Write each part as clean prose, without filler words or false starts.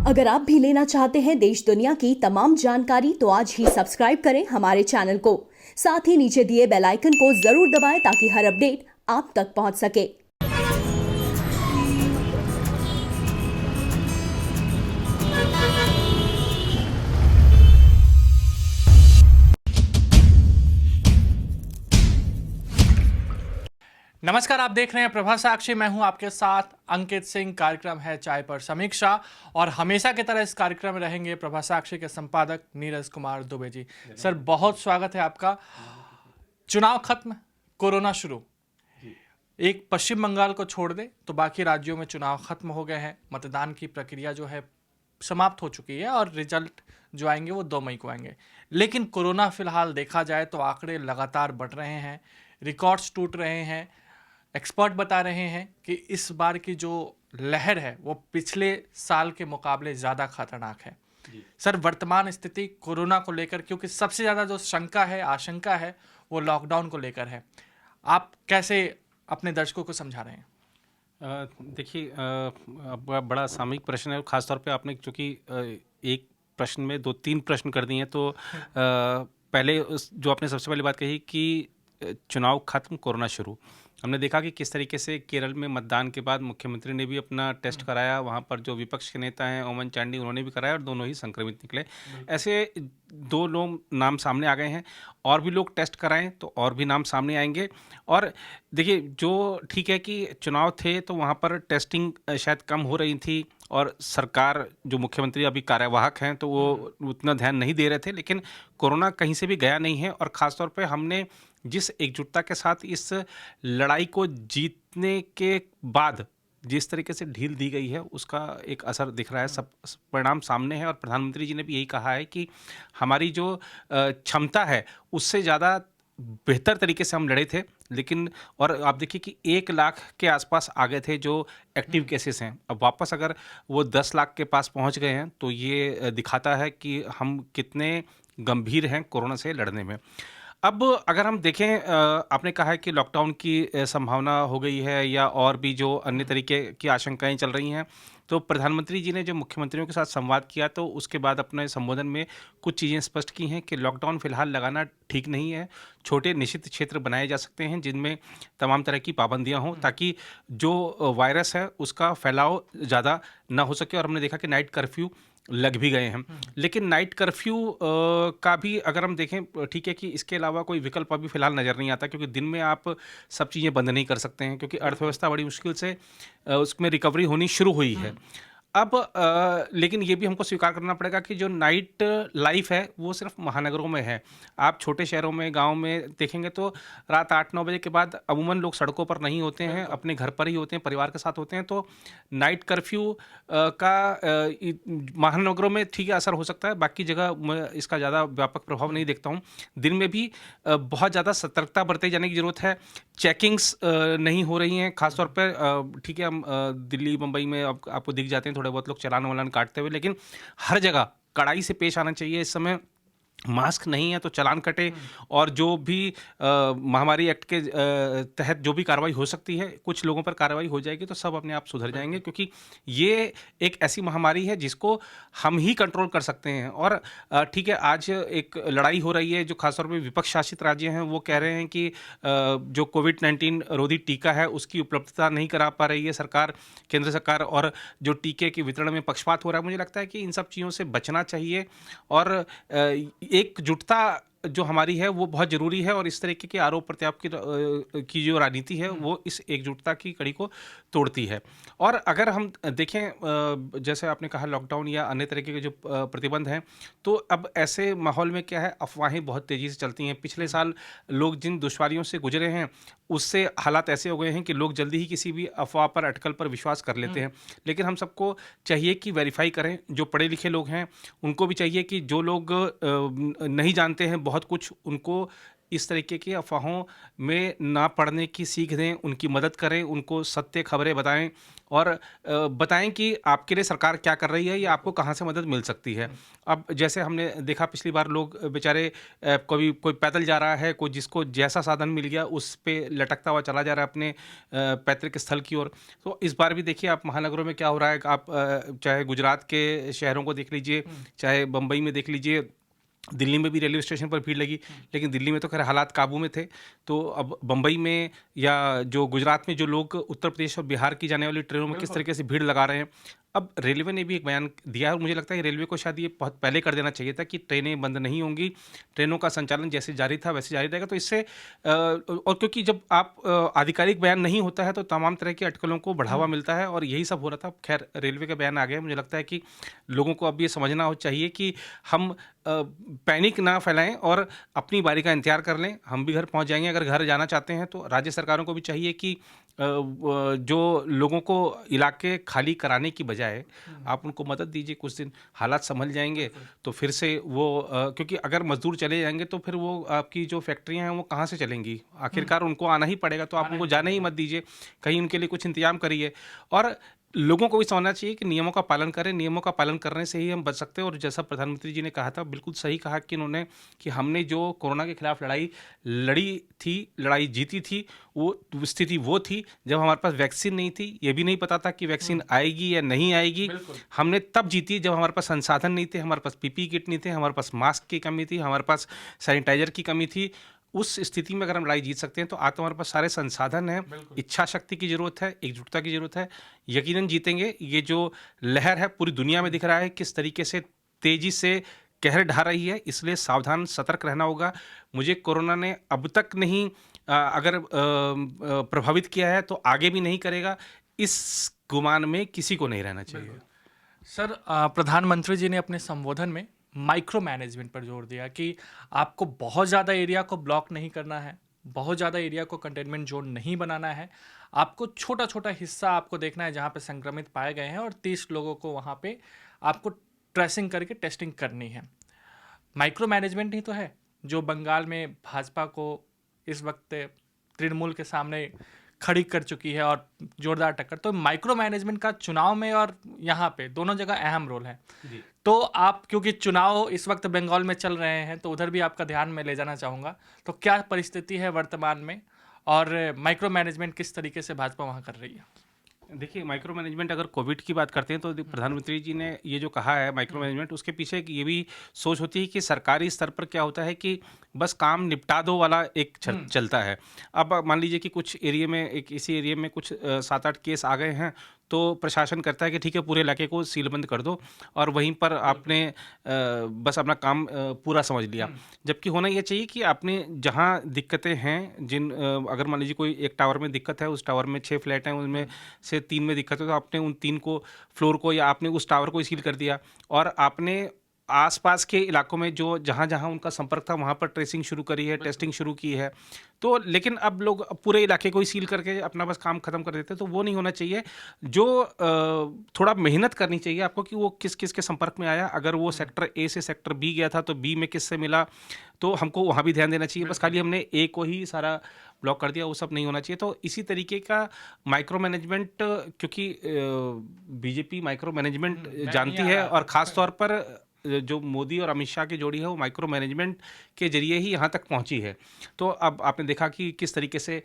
अगर आप भी लेना चाहते हैं देश दुनिया की तमाम जानकारी तो आज ही सब्सक्राइब करें हमारे चैनल को। साथ ही नीचे दिए बेल आइकन को जरूर दबाएं ताकि हर अपडेट आप तक पहुंच सके। नमस्कार, आप देख रहे हैं प्रभा साक्षी। मैं हूं आपके साथ अंकित सिंह। कार्यक्रम है चाय पर समीक्षा और हमेशा की तरह इस कार्यक्रम में रहेंगे प्रभा साक्षी के संपादक नीरज कुमार दुबे जी। सर, बहुत स्वागत है आपका। चुनाव खत्म, कोरोना शुरू। एक पश्चिम बंगाल को छोड़ दे तो बाकी राज्यों में चुनाव खत्म हो गए हैं। मतदान की प्रक्रिया जो है समाप्त हो चुकी है और रिजल्ट जो आएंगे वो 2 मई को आएंगे। लेकिन कोरोना फिलहाल देखा जाए तो आंकड़े लगातार बढ़ रहे हैं, रिकॉर्ड्स टूट रहे हैं। एक्सपर्ट बता रहे हैं कि इस बार की जो लहर है वो पिछले साल के मुकाबले ज़्यादा खतरनाक है। सर, वर्तमान स्थिति कोरोना को लेकर, क्योंकि सबसे ज़्यादा जो शंका है, आशंका है, वो लॉकडाउन को लेकर है। आप कैसे अपने दर्शकों को समझा रहे हैं? देखिए, बड़ा सामयिक प्रश्न है। खासतौर पे आपने चूँकि एक प्रश्न में 2-3 प्रश्न कर दिए हैं, तो पहले जो आपने सबसे पहले बात कही कि चुनाव खत्म, कोरोना शुरू। हमने देखा कि किस तरीके से केरल में मतदान के बाद मुख्यमंत्री ने भी अपना टेस्ट कराया। वहाँ पर जो विपक्ष के नेता हैं ओमन चांडी, उन्होंने भी कराया और दोनों ही संक्रमित निकले। ऐसे 2 लोग नाम सामने आ गए हैं। और भी लोग टेस्ट कराएं तो और भी नाम सामने आएंगे। और देखिए, जो ठीक है कि चुनाव थे तो वहाँ पर टेस्टिंग शायद कम हो रही थी और सरकार, जो मुख्यमंत्री अभी कार्यवाहक हैं, तो वो उतना ध्यान नहीं दे रहे थे। लेकिन कोरोना कहीं से भी गया नहीं है और ख़ासतौर पे हमने जिस एकजुटता के साथ इस लड़ाई को जीतने के बाद जिस तरीके से ढील दी गई है, उसका एक असर दिख रहा है। सब परिणाम सामने है और प्रधानमंत्री जी ने भी यही कहा है कि हमारी जो क्षमता है उससे ज़्यादा बेहतर तरीके से हम लड़े थे। लेकिन और आप देखिए कि 1 लाख के आसपास आ गए थे जो एक्टिव केसेस हैं। अब वापस अगर वो 10 लाख के पास पहुंच गए हैं तो ये दिखाता है कि हम कितने गंभीर हैं कोरोना से लड़ने में। अब अगर हम देखें, आपने कहा है कि लॉकडाउन की संभावना हो गई है या और भी जो अन्य तरीके की आशंकाएं चल रही हैं, तो प्रधानमंत्री जी ने जब मुख्यमंत्रियों के साथ संवाद किया तो उसके बाद अपने संबोधन में कुछ चीज़ें स्पष्ट की हैं कि लॉकडाउन फिलहाल लगाना ठीक नहीं है। छोटे निश्चित क्षेत्र बनाए जा सकते हैं जिनमें तमाम तरह की पाबंदियां हों, ताकि जो वायरस है उसका फैलाव ज़्यादा ना हो सके। और हमने देखा कि नाइट कर्फ्यू लग भी गए हैं। लेकिन नाइट कर्फ्यू का भी अगर हम देखें, ठीक है कि इसके अलावा कोई विकल्प अभी फ़िलहाल नज़र नहीं आता, क्योंकि दिन में आप सब चीज़ें बंद नहीं कर सकते हैं, क्योंकि अर्थव्यवस्था बड़ी मुश्किल से उसमें रिकवरी होनी शुरू हुई है। अब लेकिन ये भी हमको स्वीकार करना पड़ेगा कि जो नाइट लाइफ है वो सिर्फ महानगरों में है। आप छोटे शहरों में, गांव में देखेंगे तो रात 8-9 बजे के बाद अमूमन लोग सड़कों पर नहीं होते हैं, अपने घर पर ही होते हैं, परिवार के साथ होते हैं। तो नाइट कर्फ्यू महानगरों में ठीक है असर हो सकता है, बाकी जगह मैं इसका ज़्यादा व्यापक प्रभाव नहीं देखता हूँ। दिन में भी बहुत ज़्यादा सतर्कता बरते जाने की ज़रूरत है। चेकिंग्स नहीं हो रही हैं, खासतौर पर ठीक है, हम दिल्ली मुंबई में अब आपको दिख जाते हैं थोड़े बहुत लोग चालान वालान काटते हुए, लेकिन हर जगह कड़ाई से पेश आना चाहिए। इस समय मास्क नहीं है तो चालान कटे और जो भी महामारी एक्ट के तहत जो भी कार्रवाई हो सकती है, कुछ लोगों पर कार्रवाई हो जाएगी तो सब अपने आप सुधर जाएंगे, क्योंकि ये एक ऐसी महामारी है जिसको हम ही कंट्रोल कर सकते हैं। और ठीक है, आज एक लड़ाई हो रही है, जो खासतौर पे विपक्ष शासित राज्य हैं वो कह रहे हैं कि जो कोविड-19 रोधी टीका है उसकी उपलब्धता नहीं करा पा रही है सरकार, केंद्र सरकार, और जो टीके के वितरण में पक्षपात हो रहा है। मुझे लगता है कि इन सब चीज़ों से बचना चाहिए और एकजुटता जो हमारी है वो बहुत ज़रूरी है। और इस तरीके के आरोप प्रत्यारोप की जो राजनीति है वो इस एकजुटता की कड़ी को तोड़ती है। और अगर हम देखें, जैसे आपने कहा लॉकडाउन या अन्य तरीके के जो प्रतिबंध हैं, तो अब ऐसे माहौल में क्या है, अफवाहें बहुत तेज़ी से चलती हैं। पिछले साल लोग जिन दुश्वारियों से गुजरे हैं उससे हालात ऐसे हो गए हैं कि लोग जल्दी ही किसी भी अफवाह पर, अटकल पर विश्वास कर लेते हैं। लेकिन हम सबको चाहिए कि वेरीफाई करें। जो पढ़े लिखे लोग हैं उनको भी चाहिए कि जो लोग नहीं जानते हैं बहुत कुछ, उनको इस तरीके की अफवाहों में ना पड़ने की सीख दें, उनकी मदद करें, उनको सत्य खबरें बताएं और बताएं कि आपके लिए सरकार क्या कर रही है या आपको कहाँ से मदद मिल सकती है। अब जैसे हमने देखा पिछली बार लोग बेचारे कोई पैदल जा रहा है, कोई जिसको जैसा साधन मिल गया उस पे लटकता हुआ चला जा रहा है अपने पैतृक स्थल की ओर। तो इस बार भी देखिए आप महानगरों में क्या हो रहा है, आप चाहे गुजरात के शहरों को देख लीजिए, चाहे बम्बई में देख लीजिए, दिल्ली में भी रेलवे स्टेशन पर भीड़ लगी, लेकिन दिल्ली में तो खैर हालात काबू में थे। तो अब बम्बई में या जो गुजरात में जो लोग उत्तर प्रदेश और बिहार की जाने वाली ट्रेनों में किस तरीके से भीड़ लगा रहे हैं। अब रेलवे ने भी एक बयान दिया है और मुझे लगता है कि रेलवे को शायद ये बहुत पहले कर देना चाहिए था कि ट्रेनें बंद नहीं होंगी, ट्रेनों का संचालन जैसे जारी था वैसे जारी रहेगा। तो इससे और क्योंकि जब आप आधिकारिक बयान नहीं होता है तो तमाम तरह की अटकलों को बढ़ावा मिलता है और यही सब हो रहा था। खैर रेलवे का बयान आ गया, मुझे लगता है कि लोगों को अब ये समझना हो चाहिए कि हम पैनिक ना फैलाएं और अपनी बारी का इंतजार कर लें। हम भी घर पहुंच जाएंगे। अगर घर जाना चाहते हैं तो राज्य सरकारों को भी चाहिए कि जो लोगों को इलाके खाली कराने की बजाय आप उनको मदद दीजिए। कुछ दिन हालात संभल जाएंगे तो फिर से वो क्योंकि अगर मजदूर चले जाएंगे तो फिर वो आपकी जो फैक्ट्रियां हैं वो कहाँ से चलेंगी, आखिरकार उनको आना ही पड़ेगा। तो आप उनको जाने ही मत दीजिए, कहीं उनके लिए कुछ इंतजाम करिए और लोगों को भी समझना चाहिए कि नियमों का पालन करें। नियमों का पालन करने से ही हम बच सकते हैं। और जैसा प्रधानमंत्री जी ने कहा था, बिल्कुल सही कहा कि उन्होंने कि हमने जो कोरोना के खिलाफ लड़ाई लड़ी थी, लड़ाई जीती थी, वो स्थिति वो थी जब हमारे पास वैक्सीन नहीं थी, ये भी नहीं पता था कि वैक्सीन आएगी या नहीं आएगी। हमने तब जीती जब हमारे पास संसाधन नहीं थे, हमारे पास पीपी किट नहीं थे, हमारे पास मास्क की कमी थी, हमारे पास सैनिटाइजर की कमी थी। उस स्थिति में अगर हम लड़ाई जीत सकते हैं तो आज तो हमारे पास सारे संसाधन हैं, इच्छा शक्ति की जरूरत है, एकजुटता की जरूरत है, यकीनन जीतेंगे। ये जो लहर है पूरी दुनिया में दिख रहा है किस तरीके से तेजी से कहर ढा रही है, इसलिए सावधान सतर्क रहना होगा। मुझे कोरोना ने अब तक नहीं अगर प्रभावित किया है तो आगे भी नहीं करेगा, इस गुमान में किसी को नहीं रहना चाहिए। सर प्रधानमंत्री जी ने अपने संबोधन में माइक्रो मैनेजमेंट पर जोर दिया कि आपको बहुत ज़्यादा एरिया को ब्लॉक नहीं करना है, बहुत ज़्यादा एरिया को कंटेनमेंट जोन नहीं बनाना है, आपको छोटा छोटा हिस्सा आपको देखना है जहाँ पे संक्रमित पाए गए हैं और 30 लोगों को वहाँ पे आपको ट्रेसिंग करके टेस्टिंग करनी है। माइक्रो मैनेजमेंट ही तो है जो बंगाल में भाजपा को इस वक्त तृणमूल के सामने खड़ी कर चुकी है और जोरदार टक्कर। तो माइक्रो मैनेजमेंट का चुनाव में और यहाँ पे दोनों जगह अहम रोल है। तो आप क्योंकि चुनाव इस वक्त बंगाल में चल रहे हैं तो उधर भी आपका ध्यान में ले जाना चाहूँगा, तो क्या परिस्थिति है वर्तमान में और माइक्रो मैनेजमेंट किस तरीके से भाजपा वहाँ कर रही है? देखिए माइक्रो मैनेजमेंट अगर कोविड की बात करते हैं तो प्रधानमंत्री जी ने ये जो कहा है माइक्रो मैनेजमेंट, उसके पीछे एक ये भी सोच होती है कि सरकारी स्तर पर क्या होता है कि बस काम निपटा दो वाला एक चलता है। अब मान लीजिए कि कुछ एरिया में इसी एरिया में कुछ 7-8 केस आ गए हैं तो प्रशासन करता है कि ठीक है पूरे इलाके को सीलबंद कर दो और वहीं पर आपने बस अपना काम पूरा समझ लिया। जबकि होना ये चाहिए कि आपने जहाँ दिक्कतें हैं अगर मान लीजिए कोई एक टावर में दिक्कत है, उस टावर में 6 फ्लैट हैं, उनमें से 3 में दिक्कत है, तो आपने उन 3 को फ्लोर को या आपने उस टावर को सील कर दिया और आपने आसपास के इलाकों में जो जहाँ जहाँ उनका संपर्क था वहाँ पर ट्रेसिंग शुरू करी है, टेस्टिंग शुरू की है। तो लेकिन अब लोग पूरे इलाके को ही सील करके अपना बस काम खत्म कर देते हैं, तो वो नहीं होना चाहिए। जो थोड़ा मेहनत करनी चाहिए आपको कि वो किस किस के संपर्क में आया। अगर वो सेक्टर ए से सेक्टर बी गया था तो बी में किससे मिला, तो हमको वहाँ भी ध्यान देना चाहिए। बस खाली हमने ए को ही सारा ब्लॉक कर दिया, वो सब नहीं होना चाहिए। तो इसी तरीके का माइक्रो मैनेजमेंट, क्योंकि बीजेपी माइक्रो मैनेजमेंट जानती है और ख़ास तौर पर जो मोदी और अमित शाह की जोड़ी है वो माइक्रो मैनेजमेंट के जरिए ही यहाँ तक पहुँची है। तो अब आपने देखा कि किस तरीके से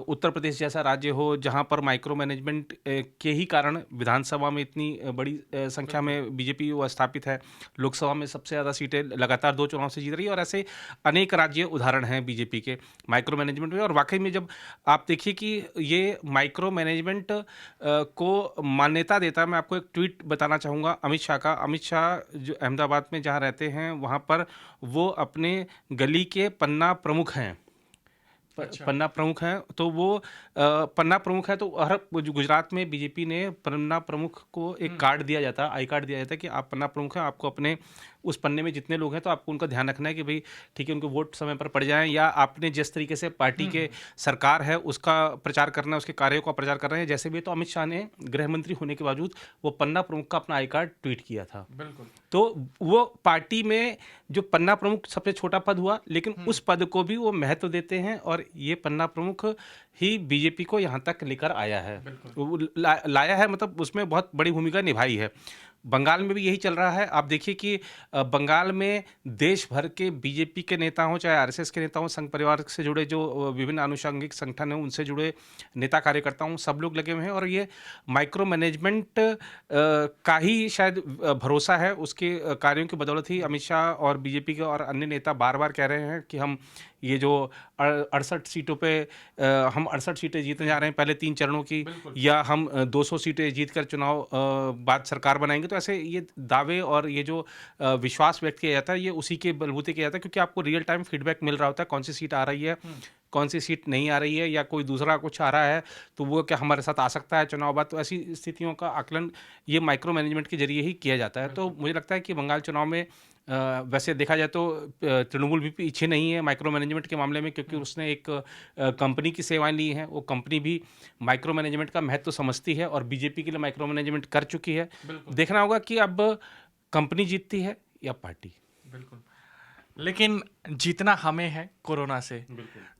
उत्तर प्रदेश जैसा राज्य हो जहाँ पर माइक्रो मैनेजमेंट के ही कारण विधानसभा में इतनी बड़ी संख्या में बीजेपी वो स्थापित है, लोकसभा में सबसे ज़्यादा सीटें लगातार 2 चुनाव से जीत रही है और ऐसे अनेक राज्य उदाहरण हैं बीजेपी के माइक्रो मैनेजमेंट में। और वाकई में जब आप देखिए कि ये माइक्रो मैनेजमेंट को मान्यता देता है, मैं आपको एक ट्वीट बताना चाहूँगा अमित शाह का। अमित शाह जो अहमदाबाद में जहाँ रहते हैं वहाँ पर वो अपने गली के पन्ना प्रमुख हैं। पन्ना प्रमुख हैं तो वो पन्ना प्रमुख है तो हर गुजरात में बीजेपी ने पन्ना प्रमुख को एक कार्ड दिया जाता है, आई कार्ड दिया जाता है कि आप पन्ना प्रमुख हैं, आपको अपने उस पन्ने में जितने लोग हैं तो आपको उनका ध्यान रखना है कि भाई ठीक है, उनको वोट समय पर पड़ जाएं, या आपने जिस तरीके से पार्टी के सरकार है उसका प्रचार करना है, उसके कार्यों का प्रचार कर रहे हैं। जैसे भी तो अमित शाह ने गृह मंत्री होने के बावजूद वो पन्ना प्रमुख का अपना आई कार्ड ट्वीट किया था। बिल्कुल। तो वो पार्टी में जो पन्ना प्रमुख सबसे छोटा पद हुआ, लेकिन उस पद को भी वो महत्व देते हैं, और ये पन्ना प्रमुख ही बीजेपी को यहाँ तक लेकर आया है। वो लाया है, मतलब उसमें बहुत बड़ी भूमिका निभाई है। बंगाल में भी यही चल रहा है। आप देखिए कि बंगाल में देश भर के बीजेपी के नेता हों, चाहे आरएसएस के नेता हों, संघ परिवार से जुड़े जो विभिन्न आनुषंगिक संगठन हैं उनसे जुड़े नेता कार्यकर्ता हों, सब लोग लगे हुए हैं। और ये माइक्रो मैनेजमेंट का ही शायद भरोसा है, उसके कार्यों की बदौलत ही अमित शाह और बीजेपी के और अन्य नेता बार बार कह रहे हैं कि हम ये जो 68 सीटों पे हम 68 सीटें जीतने जा रहे हैं पहले 3 चरणों की, या हम 200 सीटें जीतकर चुनाव बाद सरकार बनाएंगे। तो ऐसे ये दावे और ये जो विश्वास व्यक्त किया जाता है, ये उसी के बलबूते किया जाता है, क्योंकि आपको रियल टाइम फीडबैक मिल रहा होता है कौन सी सीट आ रही है, कौन सी सीट नहीं आ रही है, या कोई दूसरा कुछ आ रहा है तो वो क्या हमारे साथ आ सकता है चुनाव बाद। तो ऐसी स्थितियों का आकलन ये माइक्रो मैनेजमेंट के जरिए ही किया जाता है। तो मुझे लगता है कि बंगाल चुनाव में वैसे देखा जाए तो तृणमूल भी पीछे नहीं है माइक्रो मैनेजमेंट के मामले में, क्योंकि उसने एक कंपनी की सेवाएं ली हैं। वो कंपनी भी माइक्रो मैनेजमेंट का महत्व समझती है और बीजेपी के लिए माइक्रो मैनेजमेंट कर चुकी है। देखना होगा कि अब कंपनी जीतती है या पार्टी। बिल्कुल, लेकिन जीतना हमें है कोरोना से,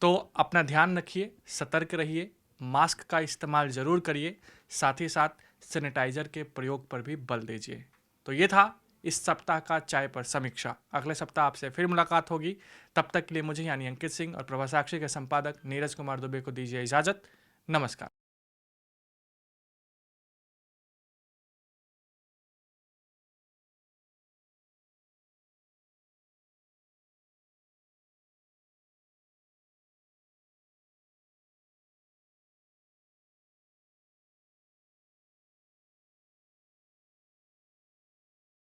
तो अपना ध्यान रखिए, सतर्क रहिए, मास्क का इस्तेमाल ज़रूर करिए, साथ ही साथ सैनिटाइजर के प्रयोग पर भी बल दीजिए। तो ये था इस सप्ताह का चाय पर समीक्षा। अगले सप्ताह आपसे फिर मुलाकात होगी। तब तक के लिए मुझे यानी अंकित सिंह और प्रभा साक्षी के संपादक नीरज कुमार दुबे को दीजिए इजाज़त। नमस्कार।